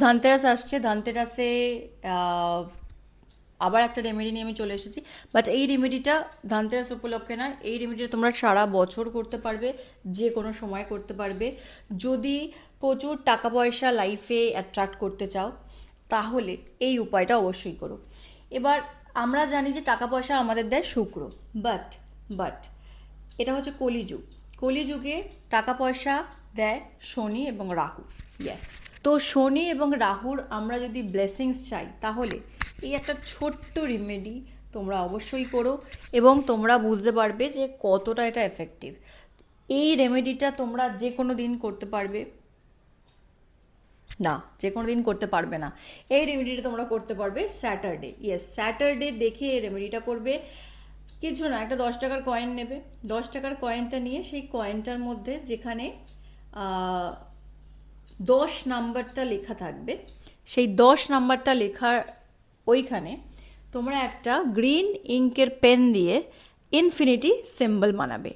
ধানতেরাস আসছে, ধানতেরাসে আবার একটা রেমেডি নিয়ে আমি চলে এসেছি। বাট এই রেমেডিটা ধানতেরাস উপলক্ষে না, এই রেমেডিটা তোমরা সারা বছর করতে পারবে, যে কোনো সময় করতে পারবে। যদি প্রচুর টাকা পয়সা লাইফে অ্যাট্রাক্ট করতে চাও তাহলে এই উপায়টা অবশ্যই করো। এবার আমরা জানি যে টাকা পয়সা আমাদের দেয় শুক্র, বাট বাট এটা হচ্ছে কলিযুগ। কলিযুগে টাকা পয়সা দেয় শনি এবং রাহু। ইয়েস, তো শনি এবং রাহুর আমরা যদি ব্লেসিংস চাই তাহলে এই একটা ছোট্ট রেমেডি তোমরা অবশ্যই করো এবং তোমরা বুঝতে পারবে যে কতটা এটা এফেক্টিভ। এই রেমেডিটা তোমরা যে কোনো দিন করতে পারবে না, যে কোনো দিন করতে পারবে না। এই রেমেডিটা তোমরা করতে পারবে স্যাটারডে। ইয়েস, স্যাটারডে দেখে এই রেমেডিটা করবে। কিছু না, একটা 10 টাকার কয়েন নেবে। 10 টাকার কয়েনটা নিয়ে সেই কয়েনটার মধ্যে যেখানে 10 নাম্বারটা লেখা থাকবে, সেই 10 নাম্বারটা লেখার ওইখানে তোমরা একটা গ্রিন ইঙ্কের পেন দিয়ে ইনফিনিটি সিম্বল বানাবে।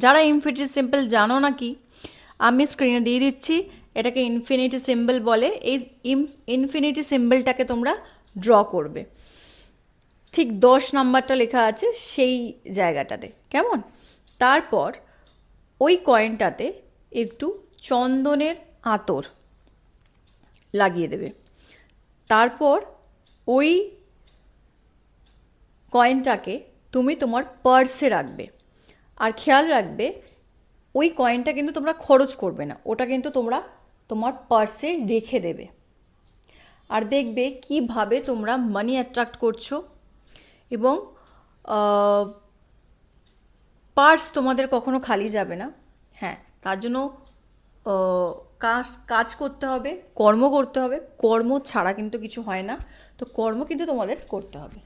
যারা ইনফিনিটি সিম্বল জানো না কি, আমি স্ক্রিনে দিয়ে দিচ্ছি, এটাকে ইনফিনিটি সিম্বল বলে। এই ইনফিনিটি সিম্বলটাকে তোমরা ড্র করবে ঠিক 10 নাম্বারটা লেখা আছে সেই জায়গাটাতে, কেমন? তারপর ওই কয়েনটাতে একটু চন্দনের আতর লাগিয়ে দেবে। তারপর ওই কয়েনটাকে তুমি তোমার পার্সে রাখবে। আর খেয়াল রাখবে ওই কয়েনটা কিন্তু তোমরা খরচ করবে না, ওটা কিন্তু তোমরা তোমার পার্সে রেখে দেবে। আর দেখবে কিভাবে তোমরা মানি অ্যাট্রাক্ট করছো এবং পার্স তোমাদের কখনো খালি যাবে না। হ্যাঁ, তার জন্য কাজ কাজ করতে হবে, কর্ম করতে হবে। কর্ম ছাড়া কিন্তু কিছু হয় না, তো কর্ম কিন্তু তোমাদের করতে হবে।